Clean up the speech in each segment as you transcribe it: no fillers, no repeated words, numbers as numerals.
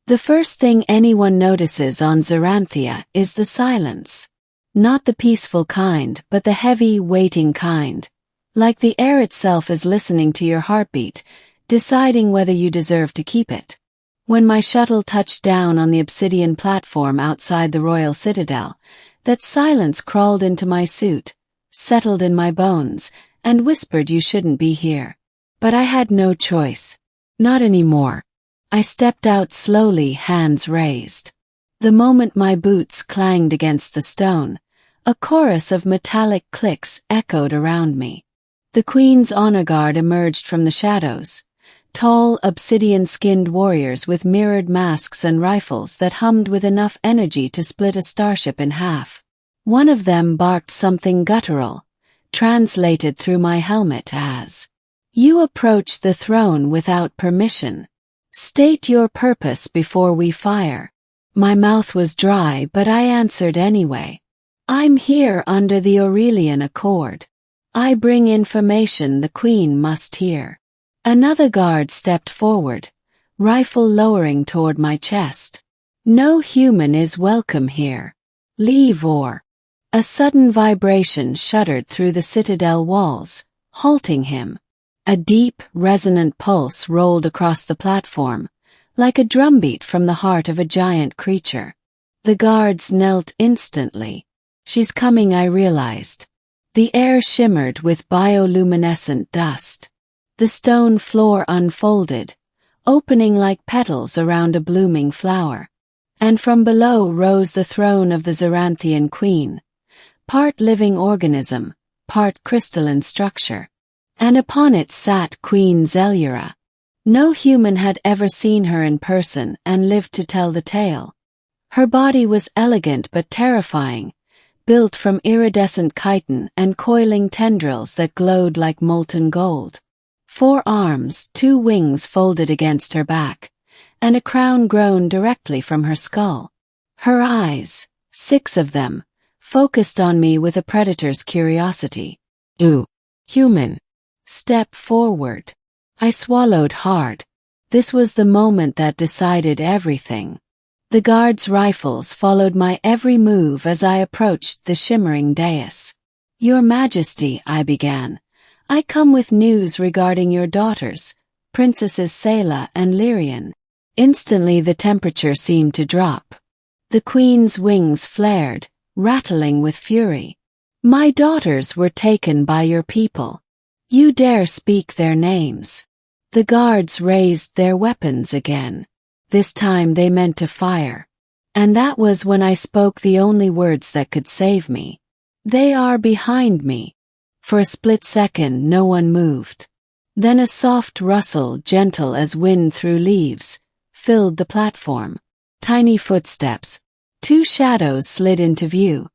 The first thing anyone notices on Zoranthia is the silence. Not the peaceful kind, but the heavy, waiting kind. Like the air itself is listening to your heartbeat, deciding whether you deserve to keep it. When my shuttle touched down on the obsidian platform outside the royal citadel, that silence crawled into my suit, settled in my bones, and whispered you shouldn't be here. But I had no choice. Not anymore. I stepped out slowly, hands raised. The moment my boots clanged against the stone, a chorus of metallic clicks echoed around me. The Queen's honor guard emerged from the shadows, tall, obsidian-skinned warriors with mirrored masks and rifles that hummed with enough energy to split a starship in half. One of them barked something guttural, translated through my helmet as, "You approach the throne without permission. State your purpose before we fire." My mouth was dry, but I answered anyway. "I'm here under the Aurelian Accord. I bring information the Queen must hear." Another guard stepped forward, rifle lowering toward my chest. "No human is welcome here. Leave or..." A sudden vibration shuddered through the citadel walls, halting him. A deep, resonant pulse rolled across the platform, like a drumbeat from the heart of a giant creature. The guards knelt instantly. "She's coming," I realized. The air shimmered with bioluminescent dust. The stone floor unfolded, opening like petals around a blooming flower. And from below rose the throne of the Zoranthian queen, part living organism, part crystalline structure. And upon it sat Queen Zelyura. No human had ever seen her in person and lived to tell the tale. Her body was elegant but terrifying, built from iridescent chitin and coiling tendrils that glowed like molten gold. 4 arms, 2 wings folded against her back, and a crown grown directly from her skull. Her eyes, 6 of them, focused on me with a predator's curiosity. "Ooh, human. Step forward." I swallowed hard. This was the moment that decided everything. The guards' rifles followed my every move as I approached the shimmering dais. "Your Majesty," I began, "I come with news regarding your daughters, Princesses Sayla and Lyrian." Instantly the temperature seemed to drop. The Queen's wings flared, rattling with fury. "My daughters were taken by your people. You dare speak their names?" The guards raised their weapons again. This time they meant to fire. And that was when I spoke the only words that could save me. "They are behind me." For a split second no one moved. Then a soft rustle, gentle as wind through leaves, filled the platform. Tiny footsteps. 2 shadows slid into view,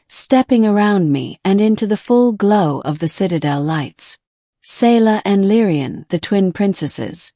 stepping around me and into the full glow of the citadel lights. Sayla and Lyrian, the twin princesses,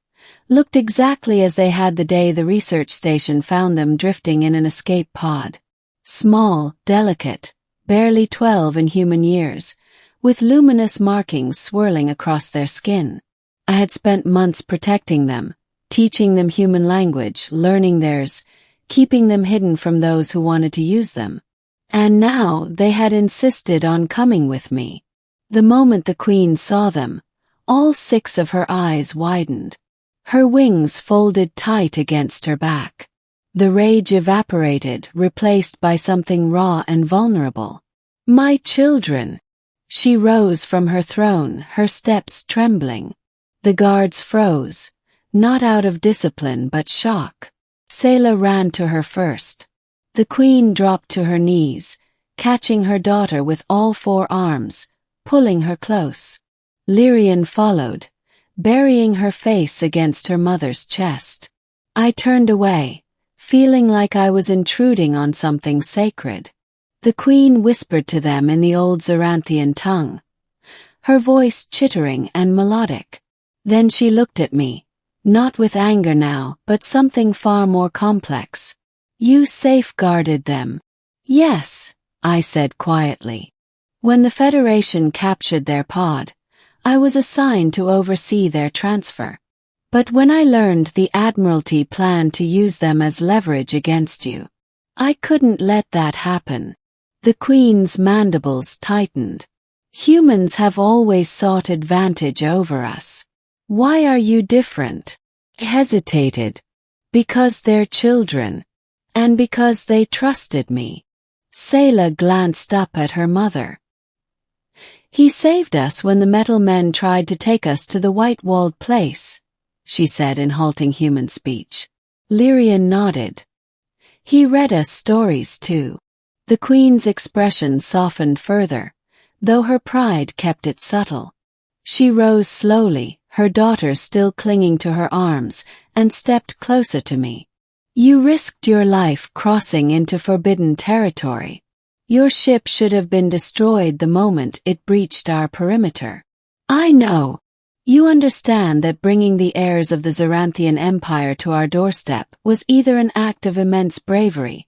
looked exactly as they had the day the research station found them drifting in an escape pod. Small, delicate, barely 12 in human years, with luminous markings swirling across their skin. I had spent months protecting them, teaching them human language, learning theirs, keeping them hidden from those who wanted to use them. And now they had insisted on coming with me. The moment the Queen saw them, all 6 of her eyes widened. Her wings folded tight against her back. The rage evaporated, replaced by something raw and vulnerable. "My children!" She rose from her throne, her steps trembling. The guards froze, not out of discipline but shock. Sayla ran to her first. The Queen dropped to her knees, catching her daughter with all 4 arms, pulling her close. Lyrian followed, burying her face against her mother's chest. I turned away, feeling like I was intruding on something sacred. The Queen whispered to them in the old Zoranthian tongue, her voice chittering and melodic. Then she looked at me, not with anger now, but something far more complex. "You safeguarded them." "Yes," I said quietly. "When the Federation captured their pod, I was assigned to oversee their transfer. But when I learned the Admiralty planned to use them as leverage against you, I couldn't let that happen. The Queen's mandibles tightened. Humans have always sought advantage over us. Why are you different? I hesitated. Because they're children. And because they trusted me. Sayla glanced up at her mother. He saved us when the metal men tried to take us to the white-walled place, she said in halting human speech. Lyrian nodded. He read us stories too. The Queen's expression softened further, though her pride kept it subtle. She rose slowly, her daughter still clinging to her arms, and stepped closer to me. You risked your life crossing into forbidden territory. Your ship should have been destroyed the moment it breached our perimeter. I know. You understand that bringing the heirs of the Zaranthian Empire to our doorstep was either an act of immense bravery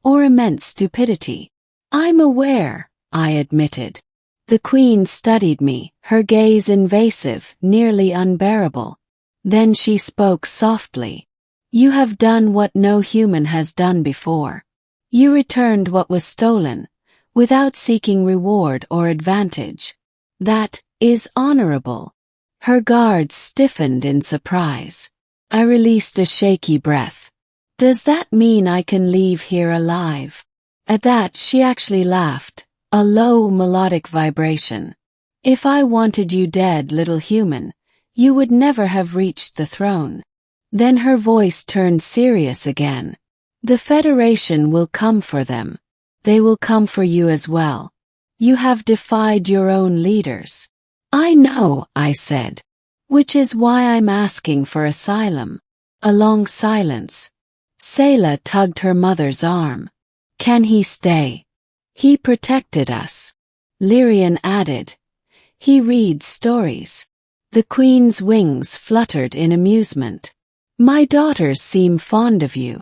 or immense stupidity. I'm aware, I admitted. The Queen studied me, her gaze invasive, nearly unbearable. Then she spoke softly. You have done what no human has done before. You returned what was stolen, without seeking reward or advantage. That is honorable. Her guards stiffened in surprise. I released a shaky breath. Does that mean I can leave here alive? At that she actually laughed, a low melodic vibration. If I wanted you dead, little human, you would never have reached the throne. Then her voice turned serious again. The Federation will come for them. They will come for you as well. You have defied your own leaders. I know, I said. Which is why I'm asking for asylum. A long silence. Sayla tugged her mother's arm. Can he stay? He protected us. Lyrian added. He reads stories. The Queen's wings fluttered in amusement. My daughters seem fond of you.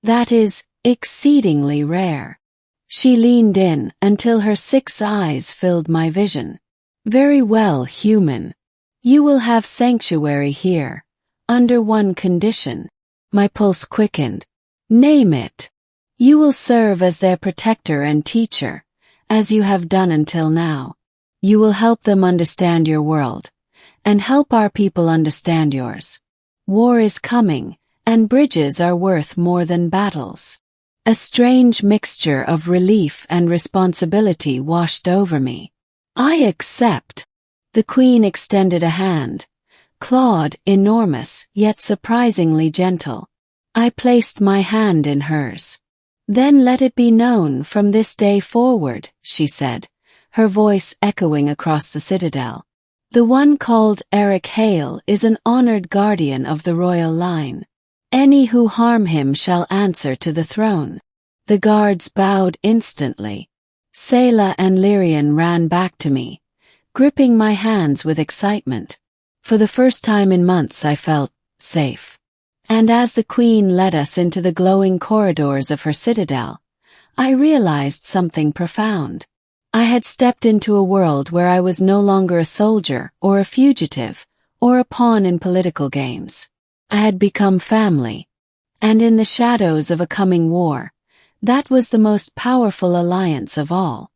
That is exceedingly rare. She leaned in until her 6 eyes filled my vision. Very well, human. You will have sanctuary here, under one condition. My pulse quickened. Name it. You will serve as their protector and teacher, as you have done until now. You will help them understand your world, and help our people understand yours. War is coming, and bridges are worth more than battles. A strange mixture of relief and responsibility washed over me. I accept. The Queen extended a hand, clawed, enormous, yet surprisingly gentle. I placed my hand in hers. Then let it be known from this day forward, she said, her voice echoing across the citadel. The one called Eric Hale is an honored guardian of the royal line. Any who harm him shall answer to the throne. The guards bowed instantly. Sayla and Lyrian ran back to me, gripping my hands with excitement. For the first time in months I felt safe. And as the Queen led us into the glowing corridors of her citadel, I realized something profound. I had stepped into a world where I was no longer a soldier or a fugitive or a pawn in political games. I had become family. And in the shadows of a coming war, that was the most powerful alliance of all.